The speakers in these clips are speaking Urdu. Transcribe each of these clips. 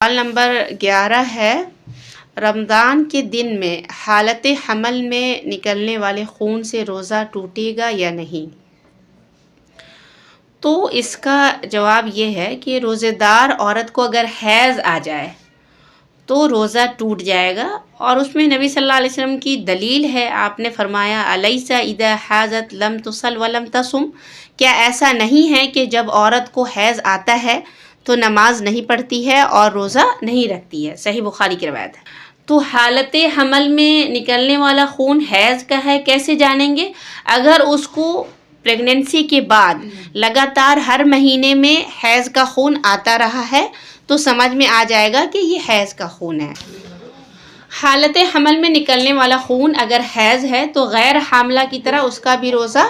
سوال نمبر 11 ہے، رمضان کے دن میں حالت حمل میں نکلنے والے خون سے روزہ ٹوٹے گا یا نہیں؟ تو اس کا جواب یہ ہے کہ روزے دار عورت کو اگر حیض آ جائے تو روزہ ٹوٹ جائے گا، اور اس میں نبی صلی اللہ علیہ وسلم کی دلیل ہے۔ آپ نے فرمایا الیس اذا حاضت لم تصل ولم تصم، کیا ایسا نہیں ہے کہ جب عورت کو حیض آتا ہے تو نماز نہیں پڑھتی ہے اور روزہ نہیں رکھتی ہے؟ صحیح بخاری کی روایت ہے۔ تو حالت حمل میں نکلنے والا خون حیض کا ہے کیسے جانیں گے؟ اگر اس کو پریگننسی کے بعد لگاتار ہر مہینے میں حیض کا خون آتا رہا ہے تو سمجھ میں آ جائے گا کہ یہ حیض کا خون ہے۔ حالت حمل میں نکلنے والا خون اگر حیض ہے تو غیر حاملہ کی طرح اس کا بھی روزہ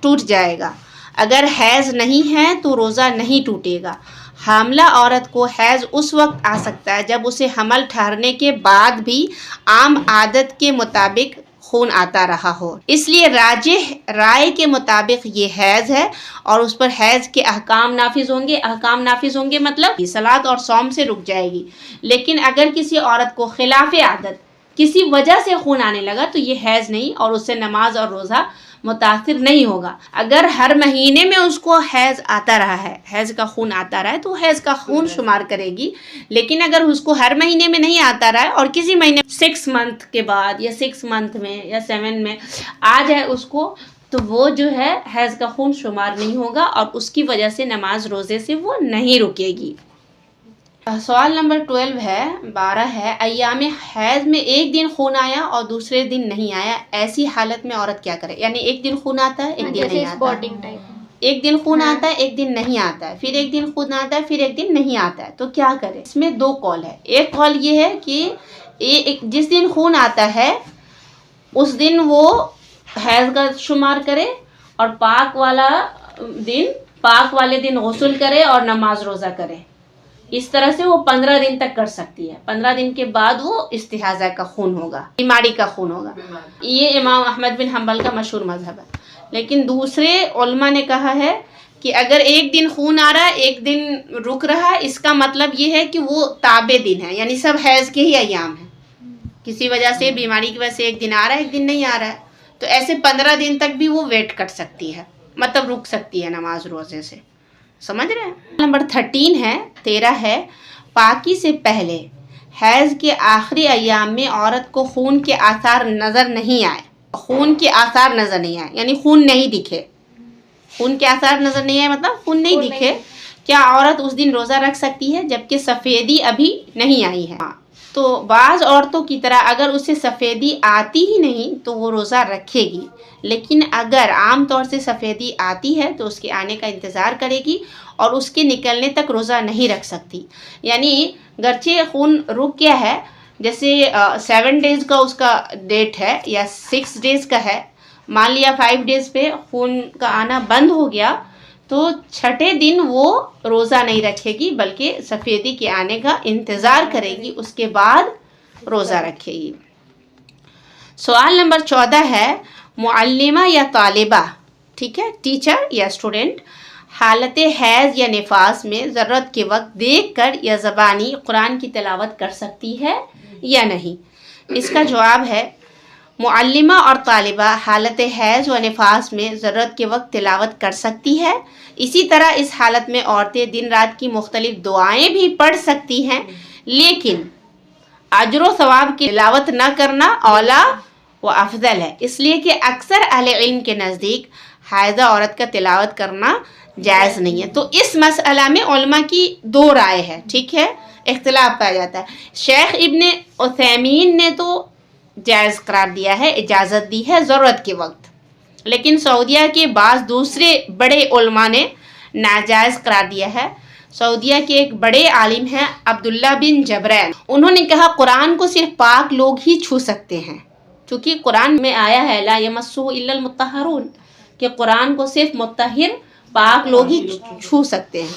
ٹوٹ جائے گا۔ اگر حیض نہیں ہے تو روزہ نہیں ٹوٹے گا۔ حاملہ عورت کو حیض اس وقت آ سکتا ہے جب اسے حمل ٹھہرنے کے بعد بھی عام عادت کے مطابق خون آتا رہا ہو۔ اس لیے راجح رائے کے مطابق یہ حیض ہے اور اس پر حیض کے احکام نافذ ہوں گے۔ احکام نافذ ہوں گے مطلب صلاۃ اور صوم سے رک جائے گی۔ لیکن اگر کسی عورت کو خلاف عادت کسی وجہ سے خون آنے لگا تو یہ حیض نہیں اور اس سے نماز اور روزہ متاثر نہیں ہوگا۔ اگر ہر مہینے میں اس کو حیض آتا رہا ہے، حیض کا خون آتا رہا ہے تو حیض کا خون شمار کرے گی۔ لیکن اگر اس کو ہر مہینے میں نہیں آتا رہا ہے اور کسی مہینے 6 منتھ کے بعد یا 6 منتھ میں یا 7 میں آ جائے اس کو، تو وہ جو ہے حیض کا خون شمار نہیں ہوگا اور اس کی وجہ سے نماز روزے سے وہ نہیں رکے گی۔ سوال نمبر 12 ہے، ایام حیض میں ایک دن خون آیا اور دوسرے دن نہیں آیا، ایسی حالت میں عورت کیا کرے؟ یعنی ایک دن خون آتا ہے، ایک دن نہیں آتا، ایک دن خون آتا ہے، ایک دن نہیں آتا ہے، پھر ایک دن خون آتا ہے، پھر ایک دن نہیں آتا ہے، تو کیا کرے؟ اس میں 2 قول ہے۔ ایک قول یہ ہے کہ جس دن خون آتا ہے اس دن وہ حیض کا شمار کرے اور پاک والے دن غسل کرے اور نماز روزہ کرے۔ اس طرح سے وہ 15 دن تک کر سکتی ہے۔ 15 دن کے بعد وہ استحاضہ کا خون ہوگا، بیماری کا خون ہوگا۔ یہ امام احمد بن حنبل کا مشہور مذہب ہے۔ لیکن دوسرے علماء نے کہا ہے کہ اگر ایک دن خون آ رہا ہے، ایک دن رک رہا ہے، اس کا مطلب یہ ہے کہ وہ تابع دن ہے، یعنی سب حیض کے ہی ایام ہیں۔ کسی وجہ سے بیماری کی وجہ سے ایک دن آ رہا ہے، ایک دن نہیں آ رہا ہے، تو ایسے 15 دن تک بھی وہ ویٹ کر سکتی ہے، مطلب رک سکتی ہے نماز روزے سے۔ سمجھ رہے ہیں؟ نمبر 13 ہے، پاکی سے پہلے حیض کے آخری ایام میں عورت کو خون کے آثار نظر نہیں آئے، خون کے آثار نظر نہیں آئے یعنی خون نہیں دکھے، خون کے آثار نظر نہیں آئے مطلب خون نہیں دکھے، کیا عورت اس دن روزہ رکھ سکتی ہے جبکہ سفیدی ابھی نہیں آئی ہے؟ تو بعض عورتوں کی طرح اگر اسے سفیدی آتی ہی نہیں تو وہ روزہ رکھے گی، لیکن اگر عام طور سے سفیدی آتی ہے تو اس کے آنے کا انتظار کرے گی اور اس کے نکلنے تک روزہ نہیں رکھ سکتی۔ یعنی گرچہ خون رک گیا ہے، جیسے 7 ڈیز کا اس کا ڈیٹ ہے یا 6 ڈیز کا ہے، مان لیا 5 ڈیز پہ خون کا آنا بند ہو گیا تو 6 دن وہ روزہ نہیں رکھے گی بلکہ سفیدی کے آنے کا انتظار کرے گی، اس کے بعد روزہ رکھے گی۔ سوال نمبر 14 ہے، معلمہ یا طالبہ، ٹھیک ہے، ٹیچر یا اسٹوڈنٹ، حالت حیض یا نفاس میں ضرورت کے وقت دیکھ کر یا زبانی قرآن کی تلاوت کر سکتی ہے یا نہیں؟ اس کا جواب ہے، معلمہ اور طالبہ حالت حیض و نفاس میں ضرورت کے وقت تلاوت کر سکتی ہے۔ اسی طرح اس حالت میں عورتیں دن رات کی مختلف دعائیں بھی پڑھ سکتی ہیں، لیکن اجر و ثواب کی تلاوت نہ کرنا اولیٰ و افضل ہے، اس لیے کہ اکثر اہل علم کے نزدیک حائضہ عورت کا تلاوت کرنا جائز نہیں ہے۔ تو اس مسئلہ میں علماء کی 2 رائے ہے، ٹھیک ہے، اختلاف پایا جاتا ہے۔ شیخ ابن عثیمین نے تو جائز قرار دیا ہے، اجازت دی ہے ضرورت کے وقت، لیکن سعودیہ کے بعض دوسرے بڑے علماء نے ناجائز قرار دیا ہے۔ سعودیہ کے ایک بڑے عالم ہیں عبداللہ بن جبرین، انہوں نے کہا قرآن کو صرف پاک لوگ ہی چھو سکتے ہیں، کیونکہ قرآن میں آیا ہے لا یمسہ الا المطہرون، کہ قرآن کو صرف مطہر پاک لوگ ہی چھو سکتے ہیں۔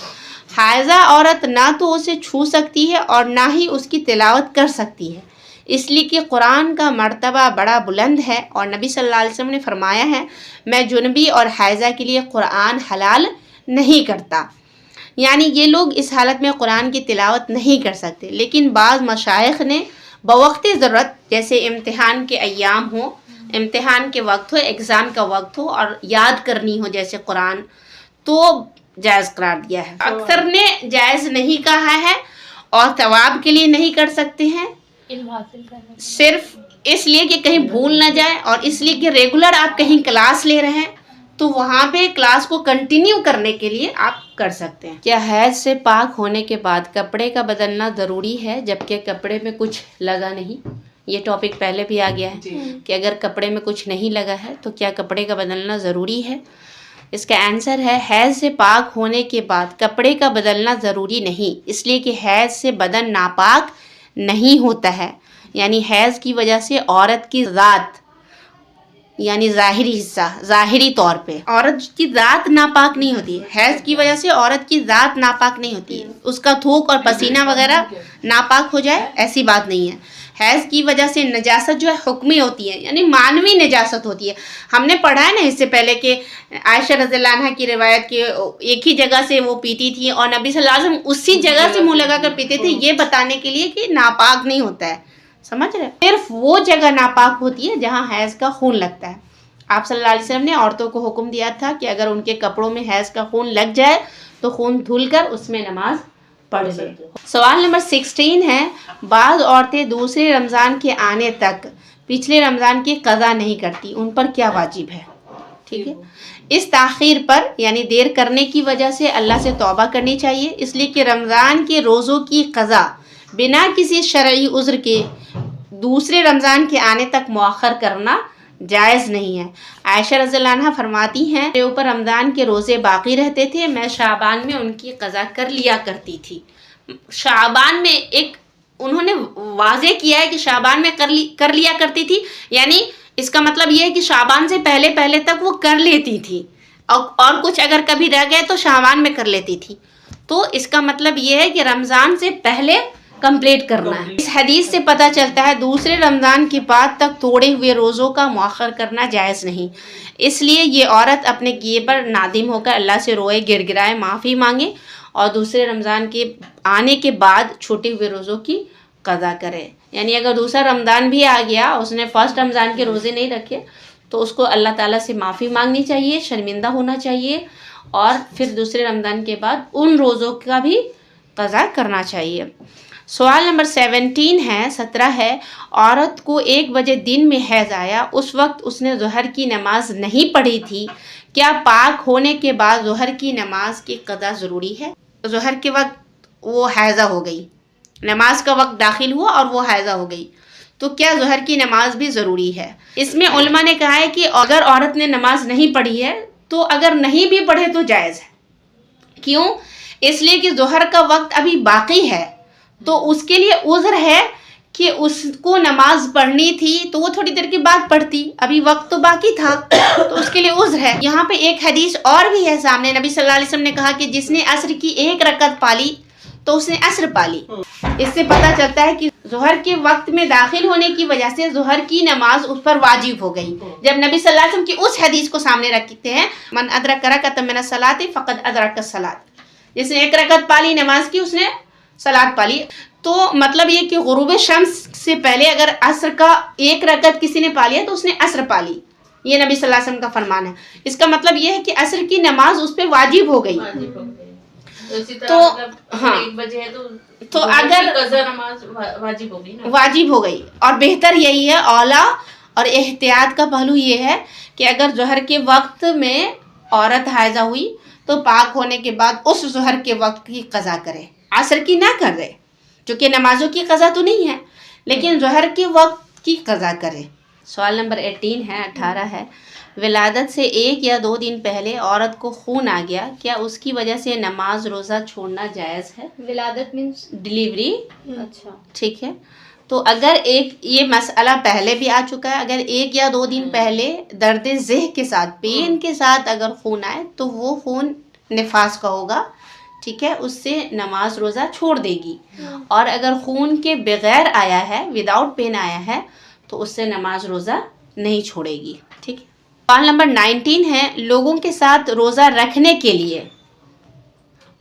حائضہ عورت نہ تو اسے چھو سکتی ہے اور نہ ہی اس کی تلاوت کر سکتی ہے، اس لیے کہ قرآن کا مرتبہ بڑا بلند ہے اور نبی صلی اللہ علیہ وسلم نے فرمایا ہے، میں جنبی اور حائضہ کے لیے قرآن حلال نہیں کرتا۔ یعنی یہ لوگ اس حالت میں قرآن کی تلاوت نہیں کر سکتے، لیکن بعض مشائخ نے بوقت ضرورت، جیسے امتحان کے ایام ہوں، امتحان کے وقت ہو، ایگزام کا وقت ہو اور یاد کرنی ہو جیسے قرآن، تو جائز قرار دیا ہے۔ اکثر نے جائز نہیں کہا ہے اور ثواب کے لیے نہیں کر سکتے ہیں، علم حاصل کرنے صرف اس لیے کہ کہیں بھول نہ جائے، اور اس لیے کہ ریگولر آپ کہیں کلاس لے رہے ہیں تو وہاں پہ کلاس کو کنٹینیو کرنے کے لیے آپ کر سکتے ہیں۔ کیا حیض سے پاک ہونے کے بعد کپڑے کا بدلنا ضروری ہے جبکہ کپڑے میں کچھ لگا نہیں؟ یہ ٹاپک پہلے بھی آ گیا ہے کہ اگر کپڑے میں کچھ نہیں لگا ہے تو کیا کپڑے کا بدلنا ضروری ہے؟ اس کا آنسر ہے حیض سے پاک ہونے کے بعد کپڑے کا بدلنا ضروری نہیں، اس لیے کہ حیض سے بدن ناپاک نہیں ہوتا ہے، یعنی حیض کی وجہ سے عورت کی ذات، یعنی ظاہری حصہ، ظاہری طور پہ عورت کی ذات ناپاک نہیں ہوتی ہے۔ حیض کی وجہ سے عورت کی ذات ناپاک نہیں ہوتی ہے، اس کا تھوک اور پسینہ وغیرہ ناپاک ہو جائے ایسی بات نہیں ہے۔ حیض کی وجہ سے نجاست جو ہے حکمی ہوتی ہے، یعنی معنوی نجاست ہوتی ہے۔ ہم نے پڑھا ہے نا اس سے پہلے کہ عائشہ رضی اللہ عنہ کی روایت کی ایک ہی جگہ سے وہ پیتی تھی اور نبی صلی اللہ علیہ وسلم اسی جگہ سے منہ لگا کر پیتے تھے، یہ بتانے کے لیے کہ ناپاک نہیں ہوتا ہے، سمجھ رہے؟ صرف وہ جگہ ناپاک ہوتی ہے جہاں حیض کا خون لگتا ہے۔ آپ صلی اللہ علیہ وسلم نے عورتوں کو حکم دیا تھا کہ اگر ان کے کپڑوں میں حیض کا خون لگ جائے تو خون دھل کر اس میں نماز پڑھ لے۔ سوال نمبر 16 ہے، بعض عورتیں دوسرے رمضان کے آنے تک پچھلے رمضان کی قضا نہیں کرتی، ان پر کیا واجب ہے؟ ٹھیک ہے، اس تاخیر پر یعنی دیر کرنے کی وجہ سے اللہ سے توبہ کرنی چاہیے، اس لیے کہ رمضان کے روزوں کی قضا بنا کسی شرعی عذر کے دوسرے رمضان کے آنے تک مؤخر کرنا جائز نہیں ہے۔ عائشہ رضی اللہ عنہ فرماتی ہیں میرے اوپر رمضان کے روزے باقی رہتے تھے، میں شعبان میں ان کی قضا کر لیا کرتی تھی۔ شعبان میں ایک انہوں نے واضح کیا ہے کہ شعبان میں کر لیا کرتی تھی، یعنی اس کا مطلب یہ ہے کہ شعبان سے پہلے تک وہ کر لیتی تھی، اور کچھ اگر کبھی رہ گئے تو شعبان میں کر لیتی تھی۔ تو اس کا مطلب یہ ہے کہ رمضان سے پہلے کمپلیٹ کرنا ہے۔ اس حدیث سے پتہ چلتا ہے دوسرے رمضان کے بعد تک توڑے ہوئے روزوں کا مؤخر کرنا جائز نہیں، اس لیے یہ عورت اپنے کیے پر نادم ہو کر اللہ سے روئے، گر گرائے، معافی مانگے اور دوسرے رمضان کے آنے کے بعد چھوٹے ہوئے روزوں کی قضا کرے۔ یعنی اگر دوسرا رمضان بھی آ گیا، اس نے فرسٹ رمضان کے روزے نہیں رکھے تو اس کو اللہ تعالیٰ سے معافی مانگنی چاہیے، شرمندہ ہونا چاہیے، اور پھر دوسرے رمضان کے بعد ان روزوں کا بھی قضا کرنا چاہیے۔ سوال نمبر 17 ہے، عورت کو 1 بجے دن میں حیض آیا، اس وقت اس نے ظہر کی نماز نہیں پڑھی تھی، کیا پاک ہونے کے بعد ظہر کی نماز کی قضا ضروری ہے؟ ظہر کے وقت وہ حیضہ ہو گئی، نماز کا وقت داخل ہوا اور وہ حیضہ ہو گئی، تو کیا ظہر کی نماز بھی ضروری ہے؟ اس میں علماء نے کہا ہے کہ اگر عورت نے نماز نہیں پڑھی ہے تو اگر نہیں بھی پڑھے تو جائز ہے۔ کیوں؟ اس لیے کہ ظہر کا وقت ابھی باقی ہے، تو اس کے لیے عذر ہے کہ اس کو نماز پڑھنی تھی تو وہ تھوڑی دیر کے بعد پڑھتی، ابھی وقت تو باقی تھا، تو اس کے لیے عذر ہے۔ یہاں پہ ایک حدیث اور بھی ہے سامنے، نبی صلی اللہ علیہ وسلم نے کہا کہ جس نے عصر کی 1 رکعت پالی تو اس نے عصر پالی۔ اس سے پتہ چلتا ہے کہ ظہر کے وقت میں داخل ہونے کی وجہ سے ظہر کی نماز اس پر واجب ہو گئی، جب نبی صلی اللہ علیہ وسلم کی اس حدیث کو سامنے رکھتے ہیں، من ادرک رکعۃ من الصلاۃ فقد ادرک الصلاۃ، جس نے 1 رکعت پالی نماز کی، اس نے صلاۃ پالی۔ تو مطلب یہ کہ غروب شمس سے پہلے اگر عصر کا 1 رکعت کسی نے پالیا تو اس نے عصر پالی، یہ نبی صلی اللہ علیہ وسلم کا فرمان ہے۔ اس کا مطلب یہ ہے کہ عصر کی نماز اس پہ واجب ہو گئی۔ تو ہاں، 1 بجے ہے تو اگر قضا نماز واجب ہو گئی نا، واجب ہو گئی، اور بہتر یہی ہے، اولا اور احتیاط کا پہلو یہ ہے کہ اگر ظہر کے وقت میں عورت حائضہ ہوئی تو پاک ہونے کے بعد اس ظہر کے وقت کی قضا کرے، عصر کی نہ کر دے، جو کہ نمازوں کی قضا تو نہیں ہے، لیکن ظہر کے وقت کی قضا کرے۔ سوال نمبر 18 ہے، ولادت سے 1 یا 2 دن پہلے عورت کو خون آ گیا، کیا اس کی وجہ سے نماز روزہ چھوڑنا جائز ہے؟ ولادت مینس ڈلیوری، اچھا، ٹھیک ہے۔ تو اگر یہ مسئلہ پہلے بھی آ چکا ہے، اگر 1 یا 2 دن پہلے درد ذہ کے ساتھ، پین کے ساتھ اگر خون آئے تو وہ خون نفاس کا ہوگا، ٹھیک ہے، اس سے نماز روزہ چھوڑ دے گی، اور اگر خون کے بغیر آیا ہے، وداؤٹ پین آیا ہے، تو اس سے نماز روزہ نہیں چھوڑے گی، ٹھیک ہے۔ سوال نمبر 19 ہے، لوگوں کے ساتھ روزہ رکھنے کے لیے